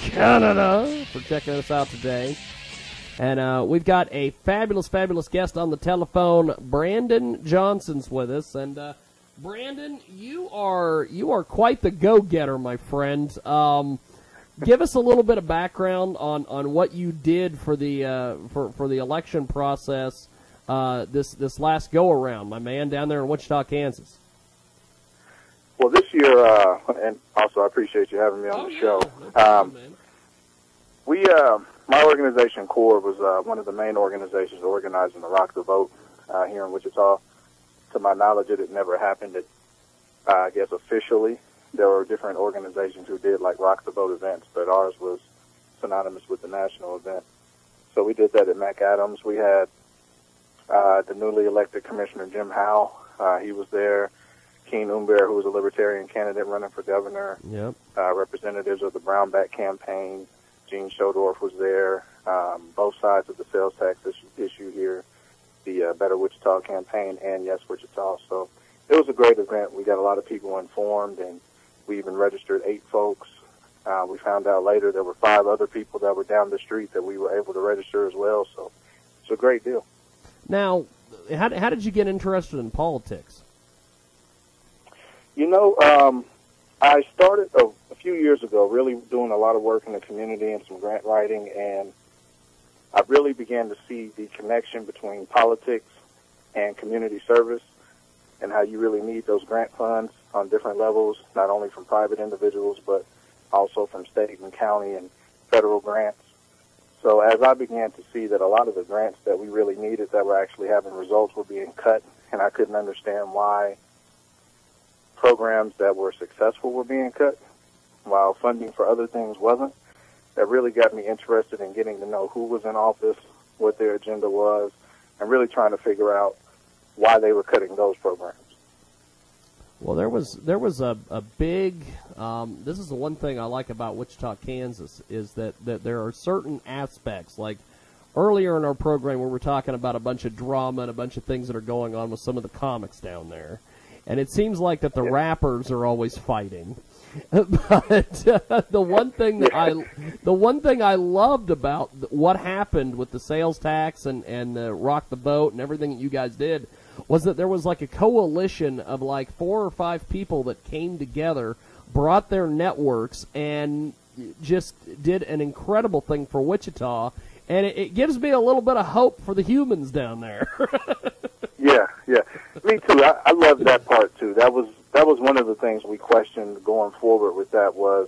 in Canada for checking us out today. And we've got a fabulous, fabulous guest on the telephone. Brandon Johnson's with us. And Brandon, you are quite the go-getter, my friend. Give us a little bit of background on what you did for the for the election process this last go-around, my man, down there in Wichita, Kansas. Well, this year, and also I appreciate you having me on the show. No problem, man. My organization, CORE, was one of the main organizations organizing the Rock the Vote here in Wichita. To my knowledge, it had never happened, I guess, officially. There were different organizations who did, like, Rock the Vote events, but ours was synonymous with the national event. So we did that at McAdams. We had the newly elected Commissioner Jim Howe. He was there. Keen Umber, who was a Libertarian candidate running for governor. Yep. Representatives of the Brownback campaign. Gene Schodorf was there. Both sides of the sales tax issue here. The Better Wichita campaign and Yes Wichita. So it was a great event. We got a lot of people informed, and we even registered 8 folks. We found out later there were 5 other people that were down the street that we were able to register as well. So it's a great deal. Now, how did you get interested in politics? You know, I started a few years ago really doing a lot of work in the community and some grant writing, and I really began to see the connection between politics and community service and how you really need those grant funds on different levels, not only from private individuals, but also from state and county and federal grants. So as I began to see that a lot of the grants that we really needed that were actually having results were being cut, and I couldn't understand why programs that were successful were being cut while funding for other things wasn't, that really got me interested in getting to know who was in office, what their agenda was, and really trying to figure out why they were cutting those programs. Well, there was a big, this is the one thing I like about Wichita, Kansas, is that there are certain aspects, like earlier in our program we were talking about a bunch of drama and a bunch of things that are going on with some of the comics down there. And it seems like that the rappers are always fighting. But the one thing I loved about what happened with the sales tax and the Rock the Boat and everything that you guys did was that there was like a coalition of like 4 or 5 people that came together, brought their networks, and just did an incredible thing for Wichita. And it gives me a little bit of hope for the humans down there. Yeah. Me too. I love that part too. That was one of the things we questioned going forward with that was,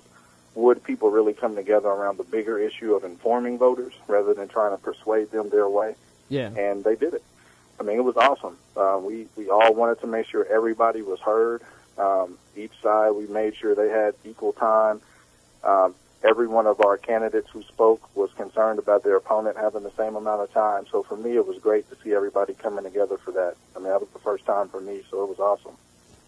would people really come together around the bigger issue of informing voters rather than trying to persuade them their way? Yeah. And they did it. I mean, it was awesome. We all wanted to make sure everybody was heard. Each side, we made sure they had equal time. Every one of our candidates who spoke was concerned about their opponent having the same amount of time. So for me, it was great to see everybody coming together for that. I mean, that was the first time for me, so it was awesome.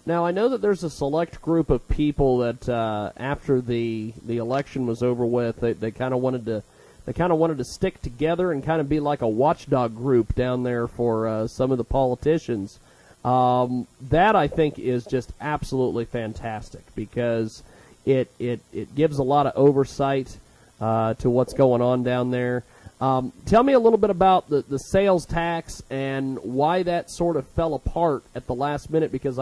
Now, I know that there's a select group of people that after the election was over with, they kind of wanted to stick together and kind of be like a watchdog group down there for some of the politicians. That, I think, is just absolutely fantastic because it gives a lot of oversight to what's going on down there. Tell me a little bit about the sales tax and why that sort of fell apart at the last minute, because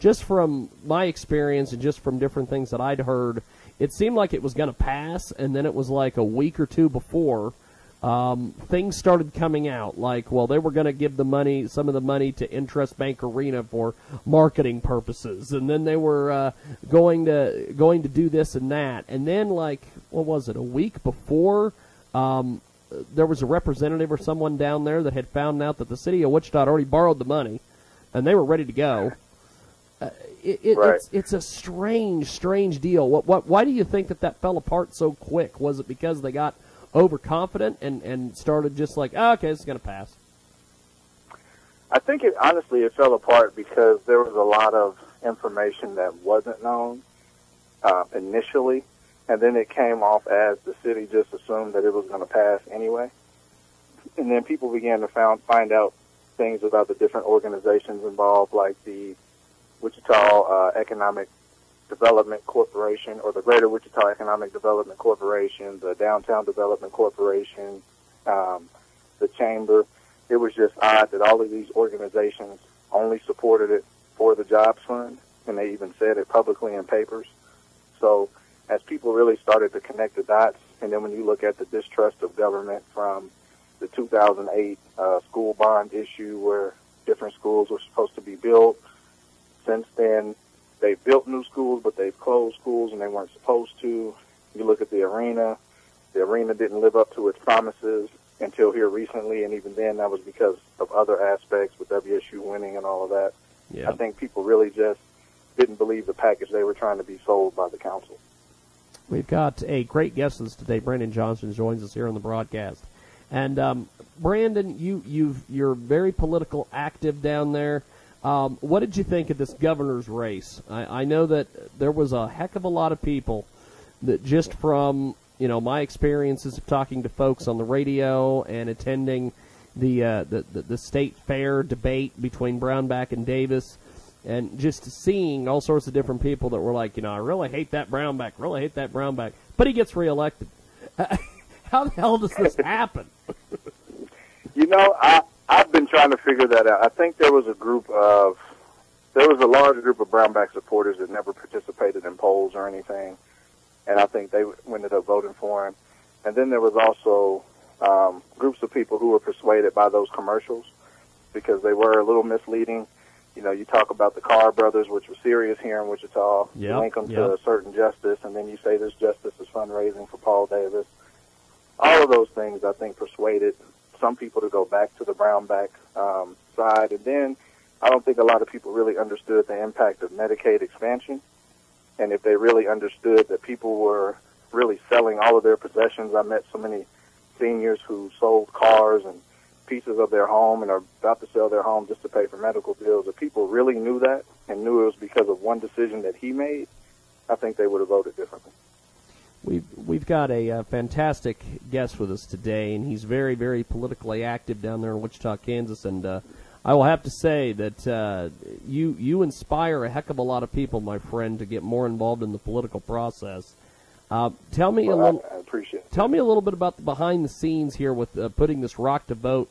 just from my experience and just from different things that I'd heard, it seemed like it was going to pass, and then it was like a week or two before things started coming out. Like, well, they were going to give some of the money to Interest Bank Arena for marketing purposes, and then they were going to do this and that. And then, like, what was it, a week before, there was a representative or someone down there that had found out that the city of Wichita had already borrowed the money, and they were ready to go. Right. It's a strange deal. Why do you think that fell apart so quick? Was it because they got overconfident and started just like, oh, okay, this is going to pass? I think honestly it fell apart because there was a lot of information that wasn't known initially, and then it came off as the city just assumed that it was going to pass anyway. And then people began to find out things about the different organizations involved, like the Wichita Economic Development Corporation, or the Greater Wichita Economic Development Corporation, the Downtown Development Corporation, the Chamber. It was just odd that all of these organizations only supported it for the Jobs Fund, and they even said it publicly in papers. So as people really started to connect the dots, and then when you look at the distrust of government from the 2008 school bond issue where different schools were supposed to be built, since then they've built new schools, but they've closed schools and they weren't supposed to. You look at the arena didn't live up to its promises until here recently, and even then that was because of other aspects with WSU winning and all of that. Yeah. I think people really just didn't believe the package they were trying to be sold by the council. We've got a great guest with us today. Brandon Johnson joins us here on the broadcast. And Brandon, you're very political active down there. What did you think of this governor's race? I know that there was a heck of a lot of people that, just from my experiences of talking to folks on the radio and attending the state fair debate between Brownback and Davis, and just seeing all sorts of different people that were like, I really hate that Brownback, but he gets reelected. How the hell does this happen? I've been trying to figure that out. I think there was a large group of Brownback supporters that never participated in polls or anything, and I think they ended up voting for him. And then there was also groups of people who were persuaded by those commercials because they were a little misleading. You talk about the Carr brothers, which were serious here in Wichita. You link them to a certain justice, and then you say this justice is fundraising for Paul Davis. All of those things, I think, persuaded some people to go back to the Brownback side. And then I don't think a lot of people really understood the impact of Medicaid expansion. And if they really understood that people were really selling all of their possessions, I met so many seniors who sold cars and pieces of their home and are about to sell their home just to pay for medical bills. If people really knew that and knew it was because of one decision that he made, I think they would have voted differently. We've got a fantastic guest with us today, and he's very, very politically active down there in Wichita, Kansas. And I will have to say that you inspire a heck of a lot of people, my friend, to get more involved in the political process. Tell me a little bit about the behind the scenes here with putting this Rock to Vote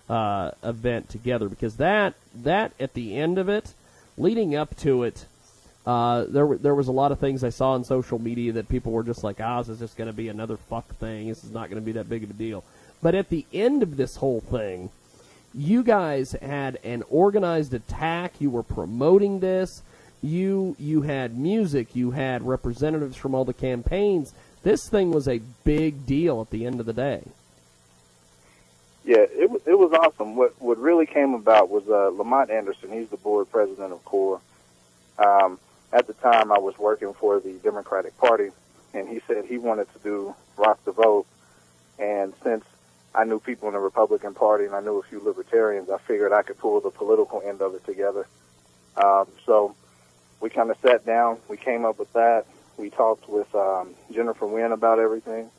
event together, because that at the end of it, leading up to it, there was a lot of things I saw on social media that people were just like, this is just going to be another fuck thing. This is not going to be that big of a deal. But at the end of this whole thing, you guys had an organized attack. You were promoting this. You had music. You had representatives from all the campaigns. This thing was a big deal at the end of the day. Yeah, it was awesome. What really came about was Lamont Anderson. He's the board president of CORE. At the time, I was working for the Democratic Party, and he said he wanted to do Rock the Vote. And since I knew people in the Republican Party and I knew a few libertarians, I figured I could pull the political end of it together. So we kind of sat down. We came up with that. We talked with Jennifer Wynn about everything.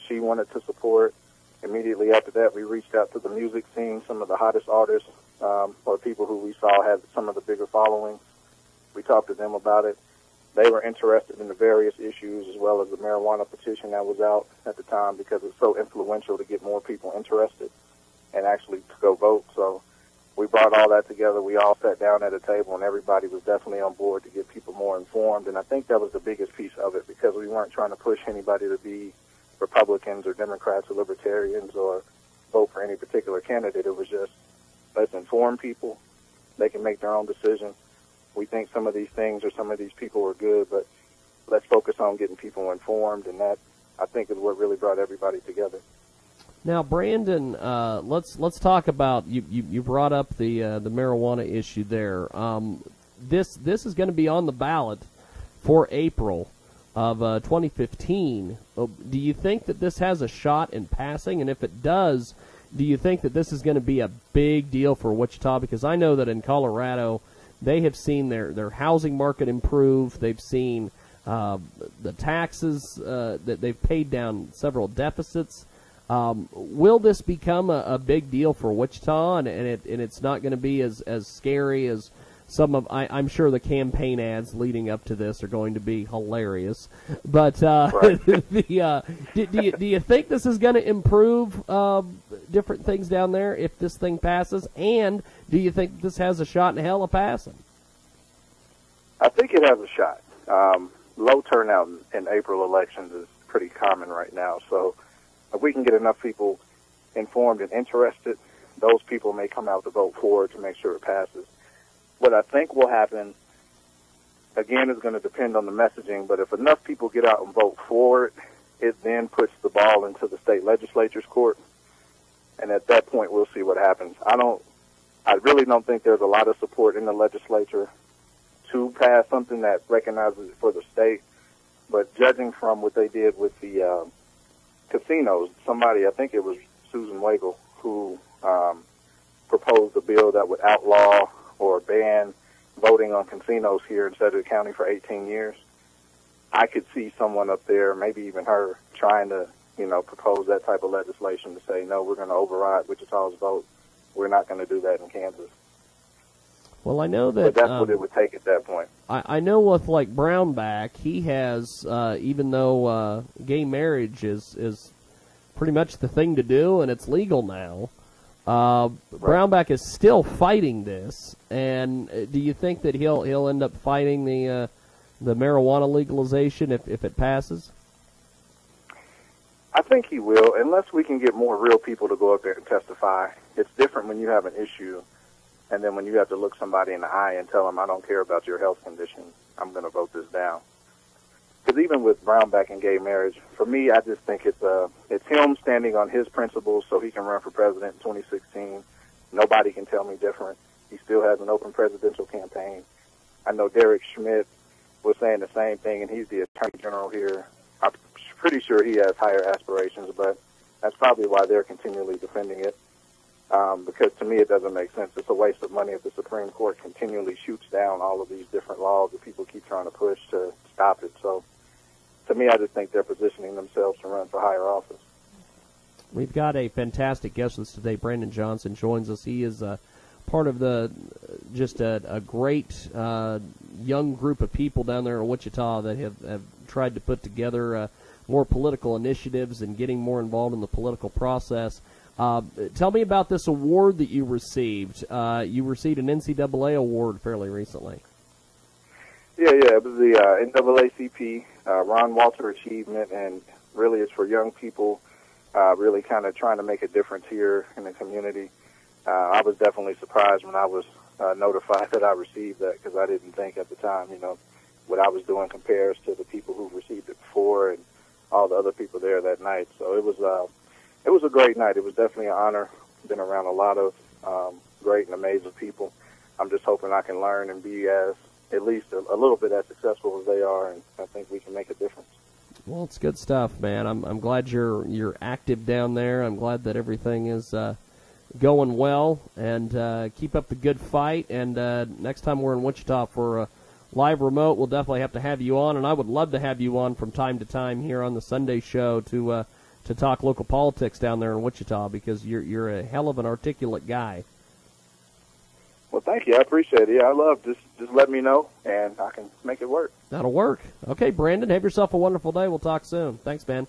She wanted to support. Immediately after that, we reached out to the music scene, some of the hottest artists or people who we saw had some of the bigger followings. We talked to them about it. They were interested in the various issues as well as the marijuana petition that was out at the time because it's so influential to get more people interested and actually to go vote. So we brought all that together. We all sat down at a table, and everybody was definitely on board to get people more informed. And I think that was the biggest piece of it because we weren't trying to push anybody to be Republicans or Democrats or Libertarians or vote for any particular candidate. It was just, let's inform people. They can make their own decision. We think some of these things or some of these people are good, but let's focus on getting people informed, and that, I think, is what really brought everybody together. Now, Brandon, let's talk about you brought up the marijuana issue there. This is going to be on the ballot for April of 2015. Do you think that this has a shot in passing? And if it does, do you think that this is going to be a big deal for Wichita? Because I know that in Colorado, they have seen their housing market improve. They've seen the taxes that they've paid down several deficits. Will this become a big deal for Wichita, and it's not going to be as scary as I'm sure the campaign ads leading up to this are going to be hilarious. But Right. do you think this is going to improve different things down there if this thing passes? And do you think this has a shot in hell of passing? I think it has a shot. Low turnout in April elections is pretty common right now. So if we can get enough people informed and interested, those people may come out to vote for it to make sure it passes. What I think will happen, again, is going to depend on the messaging, but if enough people get out and vote for it, it then puts the ball into the state legislature's court, and at that point we'll see what happens. I really don't think there's a lot of support in the legislature to pass something that recognizes it for the state, but judging from what they did with the casinos, somebody, I think it was Susan Wagle, who proposed a bill that would outlaw or ban voting on casinos here in Sedgwick County for 18 years. I could see someone up there, maybe even her, trying to, propose that type of legislation to say, no, we're going to override Wichita's vote. We're not going to do that in Kansas. Well, I know that. But that's what it would take at that point. I know with like Brownback, he has, even though gay marriage is pretty much the thing to do and it's legal now, Brownback is still fighting this. And do you think that he'll end up fighting the marijuana legalization if it passes? I think he will, unless we can get more real people to go up there and testify. It's different when you have an issue, and then when you have to look somebody in the eye and tell them, I don't care about your health condition, I'm going to vote this down. Because even with Brownback and gay marriage, for me, I just think it's him standing on his principles so he can run for president in 2016. Nobody can tell me different. He still has an open presidential campaign. I know Derek Schmidt was saying the same thing, and he's the attorney general here. I'm pretty sure he has higher aspirations, but that's probably why they're continually defending it. Because to me, it doesn't make sense. It's a waste of money if the Supreme Court continually shoots down all of these different laws that people keep trying to push to stop it. So to me, I just think they're positioning themselves to run for higher office. We've got a fantastic guest with us today. Brandon Johnson joins us. He is part of just a great young group of people down there in Wichita that have tried to put together more political initiatives and getting more involved in the political process. Tell me about this award that you received. You received an NCAA award fairly recently. Yeah, it was the NAACP Ron Walter Achievement, and really it's for young people really kind of trying to make a difference here in the community. I was definitely surprised when I was notified that I received that, because I didn't think at the time, what I was doing compares to the people who've received it before and all the other people there that night. So it was a great night. It was definitely an honor. Been around a lot of great and amazing people. I'm just hoping I can learn and be at least a little bit as successful as they are, and I think we can make a difference. Well, it's good stuff, man. I'm glad you're active down there. I'm glad that everything is going well, and keep up the good fight. And next time we're in Wichita for a live remote, we'll definitely have to have you on, and I would love to have you on from time to time here on the Sunday show to talk local politics down there in Wichita, because you're a hell of an articulate guy. Well, thank you. I appreciate it. Yeah, I love just let me know, and I can make it work. That'll work. Okay, Brandon, have yourself a wonderful day. We'll talk soon. Thanks, man.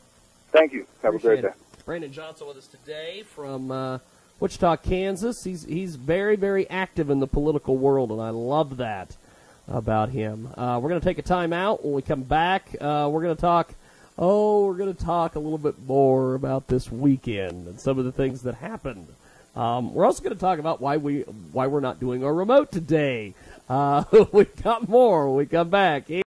Thank you. Have a great day. Brandon Johnson with us today from Wichita, Kansas. He's very, very active in the political world, and I love that about him. We're going to take a time out. When we come back, we're going to talk a little bit more about this weekend and some of the things that happened. We're also going to talk about why we're not doing our remote today. We've got more when we come back.